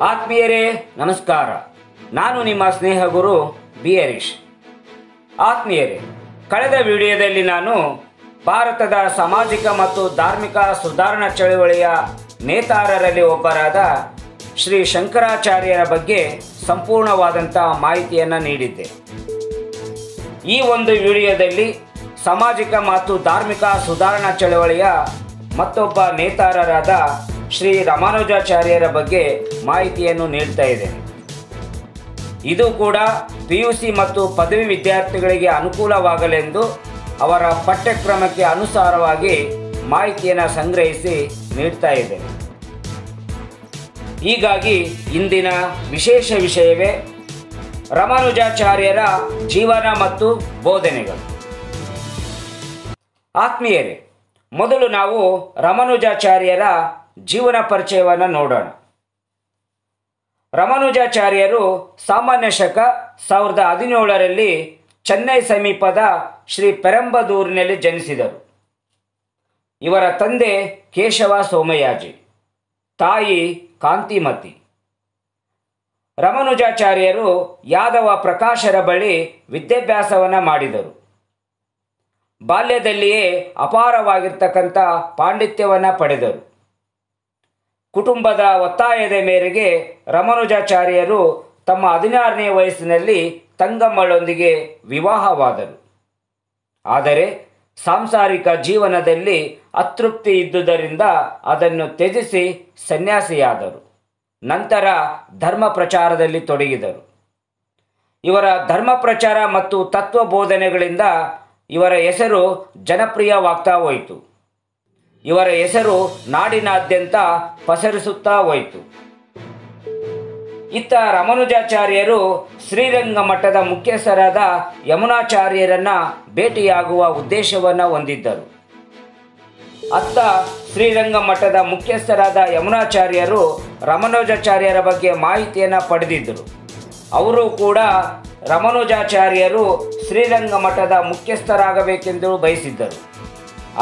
ಆತ್ಮೀಯರೇ ನಮಸ್ಕಾರ. ನಾನು ನಿಮ್ಮ ಸ್ನೇಹ ಗುರು ಬಿ ಹರೀಶ್. ಆತ್ಮೀಯರೇ, ಕಳೆದ ವಿಡಿಯೋದಲ್ಲಿ ನಾನು ಭಾರತದ ಸಾಮಾಜಿಕ ಮತ್ತು ಧಾರ್ಮಿಕ ಸುಧಾರಣಾ ಚಳವಳಿಯ ನೇತಾರರಲ್ಲಿ ಒಬ್ಬರಾದ ಶ್ರೀ ಶಂಕರಾಚಾರ್ಯರ ಬಗ್ಗೆ ಸಂಪೂರ್ಣವಾದಂಥ ಮಾಹಿತಿಯನ್ನು ನೀಡಿದ್ದೆ. ಈ ಒಂದು ವಿಡಿಯೋದಲ್ಲಿ ಸಾಮಾಜಿಕ ಮತ್ತು ಧಾರ್ಮಿಕ ಸುಧಾರಣಾ ಚಳವಳಿಯ ಮತ್ತೊಬ್ಬ ನೇತಾರರಾದ ಶ್ರೀ ರಾಮಾನುಜಾಚಾರ್ಯರ ಬಗ್ಗೆ ಮಾಹಿತಿಯನ್ನು ನೀಡ್ತಾ ಇದ್ದೇನೆ. ಇದು ಕೂಡ PUC ಮತ್ತು ಪದವಿ ವಿದ್ಯಾರ್ಥಿಗಳಿಗೆ ಅನುಕೂಲವಾಗಲೆಂದು ಅವರ ಪಠ್ಯಕ್ರಮಕ್ಕೆ ಅನುಸಾರವಾಗಿ ಮಾಹಿತಿಯನ್ನು ಸಂಗ್ರಹಿಸಿ ನೀಡ್ತಾ ಇದ್ದೇನೆ. ಹೀಗಾಗಿ ಇಂದಿನ ವಿಶೇಷ ವಿಷಯವೇ ರಾಮಾನುಜಾಚಾರ್ಯರ ಜೀವನ ಮತ್ತು ಬೋಧನೆಗಳು. ಆತ್ಮೀಯರೇ, ಮೊದಲು ನಾವು ರಾಮಾನುಜಾಚಾರ್ಯರ ಜೀವನ ಪರಿಚಯವನ್ನು ನೋಡೋಣ. ರಾಮಾನುಜಾಚಾರ್ಯರು ಸಾಮಾನ್ಯ ಶಕ 1017ರಲ್ಲಿ ಚೆನ್ನೈ ಸಮೀಪದ ಶ್ರೀ ಪೆರಂಬದೂರಿನಲ್ಲಿ ಜನಿಸಿದರು. ಇವರ ತಂದೆ ಕೇಶವ ಸೋಮಯಾಜಿ, ತಾಯಿ ಕಾಂತಿಮತಿ. ರಾಮಾನುಜಾಚಾರ್ಯರು ಯಾದವ ಪ್ರಕಾಶರ ಬಳಿ ವಿದ್ಯಾಭ್ಯಾಸವನ್ನು ಮಾಡಿದರು. ಬಾಲ್ಯದಲ್ಲಿಯೇ ಅಪಾರವಾಗಿರ್ತಕ್ಕಂಥ ಪಾಂಡಿತ್ಯವನ್ನು ಪಡೆದರು. ಕುಟುಂಬದ ಒತ್ತಾಯದ ಮೇರೆಗೆ ರಾಮಾನುಜಾಚಾರ್ಯರು ತಮ್ಮ 16ನೇ ವಯಸ್ಸಿನಲ್ಲಿ ತಂಗಮ್ಮಳೊಂದಿಗೆ ವಿವಾಹವಾದರು. ಆದರೆ ಸಾಂಸಾರಿಕ ಜೀವನದಲ್ಲಿ ಅತೃಪ್ತಿ ಇದ್ದುದರಿಂದ ಅದನ್ನು ತ್ಯಜಿಸಿ ಸನ್ಯಾಸಿಯಾದರು. ನಂತರ ಧರ್ಮ ಪ್ರಚಾರದಲ್ಲಿ ತೊಡಗಿದರು. ಇವರ ಧರ್ಮ ಪ್ರಚಾರ ಮತ್ತು ತತ್ವ ಬೋಧನೆಗಳಿಂದ ಇವರ ಹೆಸರು ಜನಪ್ರಿಯವಾಗ್ತಾ ಹೋಯಿತು. ಇವರ ಹೆಸರು ನಾಡಿನಾದ್ಯಂತ ಪಸರಿಸುತ್ತಾ ಹೋಯಿತು. ಇತ್ತ ರಾಮಾನುಜಾಚಾರ್ಯರು ಶ್ರೀರಂಗ ಮಠದ ಮುಖ್ಯಸ್ಥರಾದ ಯಮುನಾಚಾರ್ಯರನ್ನು ಭೇಟಿಯಾಗುವ ಉದ್ದೇಶವನ್ನು ಹೊಂದಿದ್ದರು. ಅತ್ತ ಶ್ರೀರಂಗ ಮಠದ ಮುಖ್ಯಸ್ಥರಾದ ಯಮುನಾಚಾರ್ಯರು ರಾಮಾನುಜಾಚಾರ್ಯರ ಬಗ್ಗೆ ಮಾಹಿತಿಯನ್ನು ಪಡೆದಿದ್ದರು. ಅವರು ಕೂಡ ರಾಮಾನುಜಾಚಾರ್ಯರು ಶ್ರೀರಂಗ ಮಠದ ಮುಖ್ಯಸ್ಥರಾಗಬೇಕೆಂದು ಬಯಸಿದ್ದರು.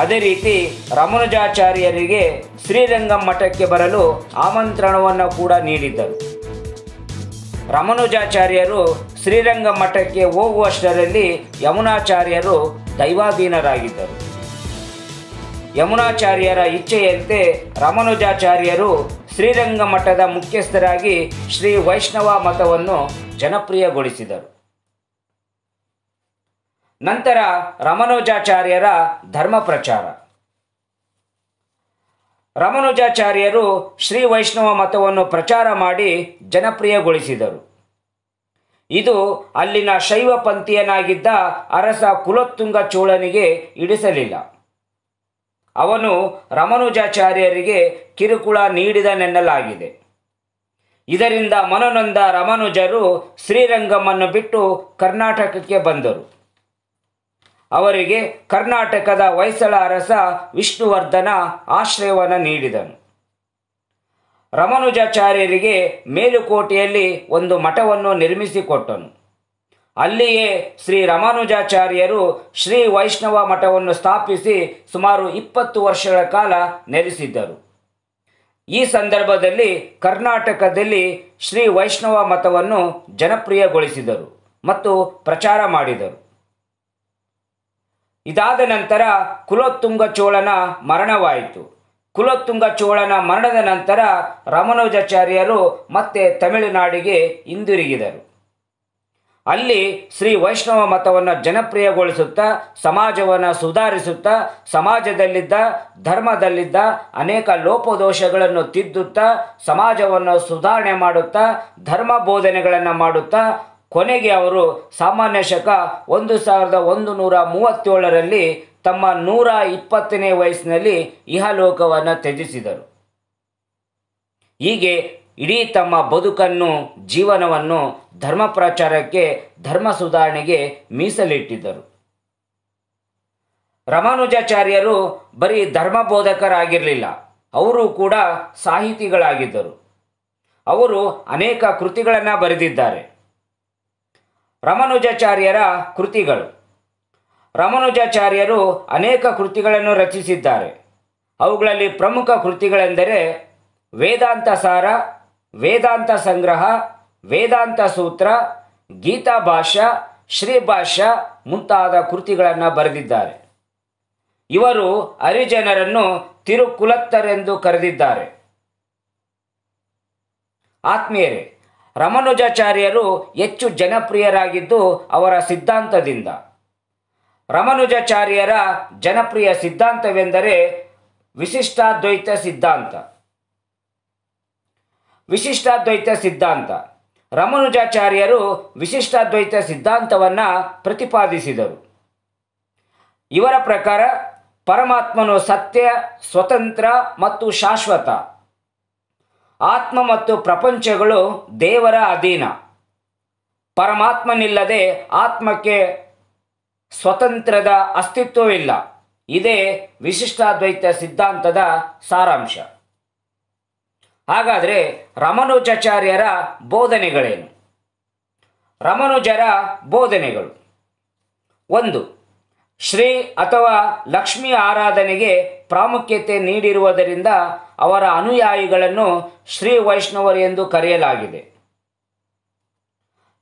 ಅದೇ ರೀತಿ ರಾಮಾನುಜಾಚಾರ್ಯರಿಗೆ ಶ್ರೀರಂಗಂ ಮಠಕ್ಕೆ ಬರಲು ಆಮಂತ್ರಣವನ್ನು ಕೂಡ ನೀಡಿದ್ದರು. ರಾಮಾನುಜಾಚಾರ್ಯರು ಶ್ರೀರಂಗಂ ಮಠಕ್ಕೆ ಹೋಗುವಷ್ಟರಲ್ಲಿ ಯಮುನಾಚಾರ್ಯರು ದೈವಾಧೀನರಾಗಿದ್ದರು. ಯಮುನಾಚಾರ್ಯರ ಇಚ್ಛೆಯಂತೆ ರಾಮಾನುಜಾಚಾರ್ಯರು ಶ್ರೀರಂಗ ಮಠದ ಮುಖ್ಯಸ್ಥರಾಗಿ ಶ್ರೀ ವೈಷ್ಣವ ಮತವನ್ನು ಜನಪ್ರಿಯಗೊಳಿಸಿದರು. ನಂತರ ರಾಮಾನುಜಾಚಾರ್ಯರ ಧರ್ಮ ಪ್ರಚಾರ. ರಾಮಾನುಜಾಚಾರ್ಯರು ಶ್ರೀ ವೈಷ್ಣವ ಮತವನ್ನು ಪ್ರಚಾರ ಮಾಡಿ ಜನಪ್ರಿಯಗೊಳಿಸಿದರು. ಇದು ಅಲ್ಲಿನ ಶೈವ ಪಂಥೀಯನಾಗಿದ್ದ ಅರಸ ಕುಲೋತ್ತುಂಗ ಚೋಳನಿಗೆ ಹಿಡಿಸಲಿಲ್ಲ. ಅವನು ರಾಮಾನುಜಾಚಾರ್ಯರಿಗೆ ಕಿರುಕುಳ ನೀಡಿದನೆನ್ನಲಾಗಿದೆ. ಇದರಿಂದ ಮನನೊಂದ ರಾಮಾನುಜರು ಶ್ರೀರಂಗಮನ್ನು ಬಿಟ್ಟು ಕರ್ನಾಟಕಕ್ಕೆ ಬಂದರು. ಅವರಿಗೆ ಕರ್ನಾಟಕದ ಹೊಯ್ಸಳ ಅರಸ ವಿಷ್ಣುವರ್ಧನ ಆಶ್ರಯವನ್ನು ನೀಡಿದನು. ರಾಮಾನುಜಾಚಾರ್ಯರಿಗೆ ಮೇಲುಕೋಟೆಯಲ್ಲಿ ಒಂದು ಮಠವನ್ನು ನಿರ್ಮಿಸಿಕೊಟ್ಟನು. ಅಲ್ಲಿಯೇ ಶ್ರೀ ರಾಮಾನುಜಾಚಾರ್ಯರು ಶ್ರೀ ವೈಷ್ಣವ ಮಠವನ್ನು ಸ್ಥಾಪಿಸಿ ಸುಮಾರು 20 ವರ್ಷಗಳ ಕಾಲ ನೆಲೆಸಿದ್ದರು. ಈ ಸಂದರ್ಭದಲ್ಲಿ ಕರ್ನಾಟಕದಲ್ಲಿ ಶ್ರೀ ವೈಷ್ಣವ ಮತವನ್ನು ಜನಪ್ರಿಯಗೊಳಿಸಿದರು ಮತ್ತು ಪ್ರಚಾರ ಮಾಡಿದರು. ಇದಾದ ನಂತರ ಕುಲೋತ್ತುಂಗ ಚೋಳನ ಮರಣವಾಯಿತು. ಕುಲೋತ್ತುಂಗ ಚೋಳನ ಮರಣದ ನಂತರ ರಾಮಾನುಜಾಚಾರ್ಯರು ಮತ್ತೆ ತಮಿಳುನಾಡಿಗೆ ಹಿಂದಿರುಗಿದರು. ಅಲ್ಲಿ ಶ್ರೀ ವೈಷ್ಣವ ಮತವನ್ನು ಜನಪ್ರಿಯಗೊಳಿಸುತ್ತಾ ಸಮಾಜವನ್ನು ಸುಧಾರಿಸುತ್ತಾ ಸಮಾಜದಲ್ಲಿದ್ದ ಧರ್ಮದಲ್ಲಿದ್ದ ಅನೇಕ ಲೋಪದೋಷಗಳನ್ನು ತಿದ್ದುತ್ತಾ ಸಮಾಜವನ್ನು ಸುಧಾರಣೆ ಮಾಡುತ್ತಾ ಧರ್ಮ ಬೋಧನೆಗಳನ್ನು ಮಾಡುತ್ತಾ ಕೊನೆಗೆ ಅವರು ಸಾಮಾನ್ಯ ಶಕ 1137ರಲ್ಲಿ ತಮ್ಮ 120ನೇ ವಯಸ್ಸಿನಲ್ಲಿ ಇಹಲೋಕವನ್ನು ತ್ಯಜಿಸಿದರು. ಹೀಗೆ ಇಡೀ ತಮ್ಮ ಬದುಕನ್ನು ಜೀವನವನ್ನು ಧರ್ಮ ಪ್ರಚಾರಕ್ಕೆ ಧರ್ಮ ಸುಧಾರಣೆಗೆ ಮೀಸಲಿಟ್ಟಿದ್ದರು. ರಾಮಾನುಜಾಚಾರ್ಯರು ಬರೀ ಧರ್ಮ ಬೋಧಕರಾಗಿರಲಿಲ್ಲ, ಅವರು ಕೂಡ ಸಾಹಿತಿಗಳಾಗಿದ್ದರು. ಅವರು ಅನೇಕ ಕೃತಿಗಳನ್ನು ಬರೆದಿದ್ದಾರೆ. ರಾಮಾನುಜಾಚಾರ್ಯರ ಕೃತಿಗಳು. ರಾಮಾನುಜಾಚಾರ್ಯರು ಅನೇಕ ಕೃತಿಗಳನ್ನು ರಚಿಸಿದ್ದಾರೆ. ಅವುಗಳಲ್ಲಿ ಪ್ರಮುಖ ಕೃತಿಗಳೆಂದರೆ ವೇದಾಂತ ಸಾರ, ವೇದಾಂತ ಸಂಗ್ರಹ, ವೇದಾಂತ ಸೂತ್ರ, ಗೀತಾ ಭಾಷ್ಯ, ಶ್ರೀಭಾಷ್ಯ ಮುಂತಾದ ಕೃತಿಗಳನ್ನು ಬರೆದಿದ್ದಾರೆ. ಇವರು ಹರಿಜನರನ್ನು ತಿರುಕುಲತ್ತರೆಂದು ಕರೆದಿದ್ದಾರೆ. ಆತ್ಮೀಯರೇ, ರಾಮಾನುಜಾಚಾರ್ಯರು ಹೆಚ್ಚು ಜನಪ್ರಿಯರಾಗಿದ್ದು ಅವರ ಸಿದ್ಧಾಂತದಿಂದ. ರಾಮಾನುಜಾಚಾರ್ಯರ ಜನಪ್ರಿಯ ಸಿದ್ಧಾಂತವೆಂದರೆ ವಿಶಿಷ್ಟಾದ್ವೈತ ಸಿದ್ಧಾಂತ. ವಿಶಿಷ್ಟಾದ್ವೈತ ಸಿದ್ಧಾಂತ. ರಾಮಾನುಜಾಚಾರ್ಯರು ವಿಶಿಷ್ಟಾದ್ವೈತ ಸಿದ್ಧಾಂತವನ್ನು ಪ್ರತಿಪಾದಿಸಿದರು. ಇವರ ಪ್ರಕಾರ ಪರಮಾತ್ಮನು ಸತ್ಯ, ಸ್ವತಂತ್ರ ಮತ್ತು ಶಾಶ್ವತ. ಆತ್ಮ ಮತ್ತು ಪ್ರಪಂಚಗಳು ದೇವರ ಅಧೀನ. ಪರಮಾತ್ಮನಿಲ್ಲದೆ ಆತ್ಮಕ್ಕೆ ಸ್ವತಂತ್ರದ ಅಸ್ತಿತ್ವವಿಲ್ಲ. ಇದೇ ವಿಶಿಷ್ಟಾದ್ವೈತ ಸಿದ್ಧಾಂತದ ಸಾರಾಂಶ. ಹಾಗಾದರೆ ರಾಮಾನುಜಾಚಾರ್ಯರ ಬೋಧನೆಗಳೇನು? ರಾಮಾನುಜರ ಬೋಧನೆಗಳು: 1. ಶ್ರೀ ಅಥವಾ ಲಕ್ಷ್ಮಿ ಆರಾಧನೆಗೆ ಪ್ರಾಮುಖ್ಯತೆ ನೀಡಿರುವುದರಿಂದ ಅವರ ಅನುಯಾಯಿಗಳನ್ನು ಶ್ರೀ ವೈಷ್ಣವರು ಎಂದು ಕರೆಯಲಾಗಿದೆ.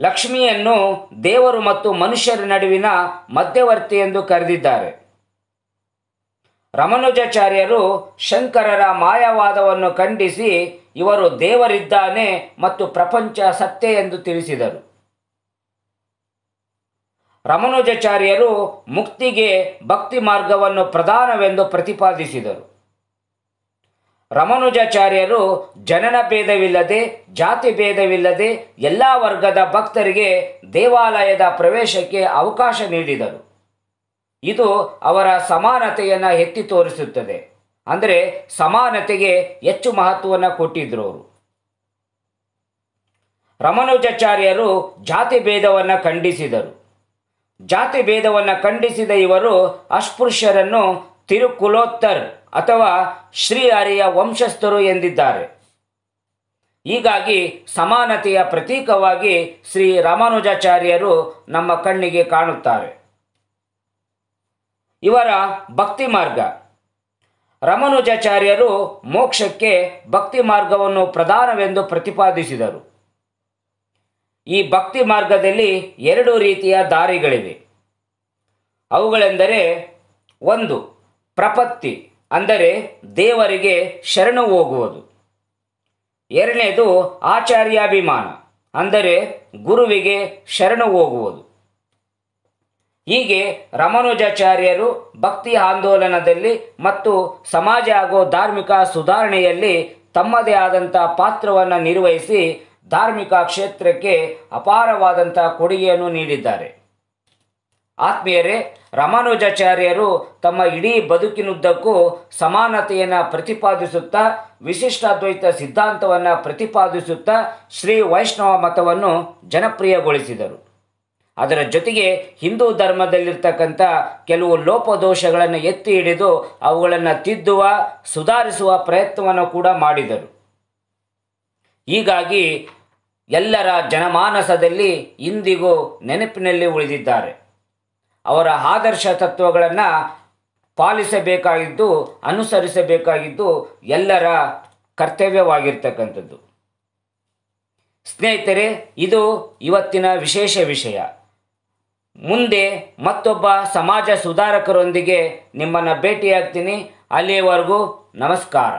ಲಕ್ಷ್ಮಿಯನ್ನು ದೇವರು ಮತ್ತು ಮನುಷ್ಯರ ನಡುವಿನ ಮಧ್ಯವರ್ತಿ ಎಂದು ಕರೆದಿದ್ದಾರೆ. ರಾಮಾನುಜಾಚಾರ್ಯರು ಶಂಕರರ ಮಾಯಾವಾದವನ್ನು ಖಂಡಿಸಿ ಇವರು ದೇವರಿದ್ದಾನೆ ಮತ್ತು ಪ್ರಪಂಚ ಸತ್ಯ ಎಂದು ತಿಳಿಸಿದರು. ರಾಮಾನುಜಾಚಾರ್ಯರು ಮುಕ್ತಿಗೆ ಭಕ್ತಿ ಮಾರ್ಗವನ್ನು ಪ್ರಧಾನವೆಂದು ಪ್ರತಿಪಾದಿಸಿದರು. ರಾಮಾನುಜಾಚಾರ್ಯರು ಜನನ ಭೇದವಿಲ್ಲದೆ, ಜಾತಿ ಭೇದವಿಲ್ಲದೆ ಎಲ್ಲ ವರ್ಗದ ಭಕ್ತರಿಗೆ ದೇವಾಲಯದ ಪ್ರವೇಶಕ್ಕೆ ಅವಕಾಶ ನೀಡಿದರು. ಇದು ಅವರ ಸಮಾನತೆಯನ್ನು ಎತ್ತಿ ತೋರಿಸುತ್ತದೆ. ಅಂದರೆ ಸಮಾನತೆಗೆ ಹೆಚ್ಚು ಮಹತ್ವವನ್ನು ಕೊಟ್ಟಿದ್ರು ಅವರು. ರಾಮಾನುಜಾಚಾರ್ಯರು ಜಾತಿ ಭೇದವನ್ನು ಖಂಡಿಸಿದರು. ಜಾತಿ ಭೇದವನ್ನು ಖಂಡಿಸಿದ ಇವರು ಅಸ್ಪೃಶ್ಯರನ್ನು ತಿರುಕುಲೋತ್ತರ್ ಅಥವಾ ಶ್ರೀಹರಿಯ ವಂಶಸ್ಥರು ಎಂದಿದ್ದಾರೆ. ಹೀಗಾಗಿ ಸಮಾನತೆಯ ಪ್ರತೀಕವಾಗಿ ಶ್ರೀ ರಾಮಾನುಜಾಚಾರ್ಯರು ನಮ್ಮ ಕಣ್ಣಿಗೆ ಕಾಣುತ್ತಾರೆ. ಇವರ ಭಕ್ತಿ ಮಾರ್ಗ. ರಾಮಾನುಜಾಚಾರ್ಯರು ಮೋಕ್ಷಕ್ಕೆ ಭಕ್ತಿ ಮಾರ್ಗವನ್ನು ಪ್ರಧಾನವೆಂದು ಪ್ರತಿಪಾದಿಸಿದರು. ಈ ಭಕ್ತಿ ಮಾರ್ಗದಲ್ಲಿ 2 ರೀತಿಯ ದಾರಿಗಳಿವೆ. ಅವುಗಳೆಂದರೆ: 1. ಪ್ರಪತ್ತಿ, ಅಂದರೆ ದೇವರಿಗೆ ಶರಣು ಹೋಗುವುದು. 2ನೇದು ಆಚಾರ್ಯಾಭಿಮಾನ, ಅಂದರೆ ಗುರುವಿಗೆ ಶರಣು ಹೋಗುವುದು. ಹೀಗೆ ರಾಮಾನುಜಾಚಾರ್ಯರು ಭಕ್ತಿ ಆಂದೋಲನದಲ್ಲಿ ಮತ್ತು ಸಮಾಜ ಹಾಗೂ ಧಾರ್ಮಿಕ ಸುಧಾರಣೆಯಲ್ಲಿ ತಮ್ಮದೇ ಆದಂಥ ಪಾತ್ರವನ್ನು ನಿರ್ವಹಿಸಿ ಧಾರ್ಮಿಕ ಕ್ಷೇತ್ರಕ್ಕೆ ಅಪಾರವಾದಂಥ ಕೊಡುಗೆಯನ್ನು ನೀಡಿದ್ದಾರೆ. ಆತ್ಮೀಯರೇ, ರಾಮಾನುಜಾಚಾರ್ಯರು ತಮ್ಮ ಇಡೀ ಬದುಕಿನುದ್ದಕ್ಕೂ ಸಮಾನತೆಯನ್ನು ಪ್ರತಿಪಾದಿಸುತ್ತಾ, ವಿಶಿಷ್ಟಾದ್ವೈತ ಸಿದ್ಧಾಂತವನ್ನು ಪ್ರತಿಪಾದಿಸುತ್ತಾ ಶ್ರೀ ವೈಷ್ಣವ ಮತವನ್ನು ಜನಪ್ರಿಯಗೊಳಿಸಿದರು. ಅದರ ಜೊತೆಗೆ ಹಿಂದೂ ಧರ್ಮದಲ್ಲಿರ್ತಕ್ಕಂಥ ಕೆಲವು ಲೋಪದೋಷಗಳನ್ನು ಎತ್ತಿ ಹಿಡಿದು ಅವುಗಳನ್ನು ತಿದ್ದುವ, ಸುಧಾರಿಸುವ ಪ್ರಯತ್ನವನ್ನು ಕೂಡ ಮಾಡಿದರು. ಹೀಗಾಗಿ ಎಲ್ಲರ ಜನಮಾನಸದಲ್ಲಿ ಇಂದಿಗೂ ನೆನಪಿನಲ್ಲಿ ಉಳಿದಿದ್ದಾರೆ. ಅವರ ಆದರ್ಶ ತತ್ವಗಳನ್ನು ಪಾಲಿಸಬೇಕಾಗಿದ್ದು, ಅನುಸರಿಸಬೇಕಾಗಿದ್ದು ಎಲ್ಲರ ಕರ್ತವ್ಯವಾಗಿರ್ತಕ್ಕಂಥದ್ದು. ಸ್ನೇಹಿತರೆ, ಇದು ಇವತ್ತಿನ ವಿಶೇಷ ವಿಷಯ. ಮುಂದೆ ಮತ್ತೊಬ್ಬ ಸಮಾಜ ಸುಧಾರಕರೊಂದಿಗೆ ನಿಮ್ಮನ್ನು ಭೇಟಿಯಾಗ್ತೀನಿ. ಅಲ್ಲಿಯವರೆಗೂ ನಮಸ್ಕಾರ.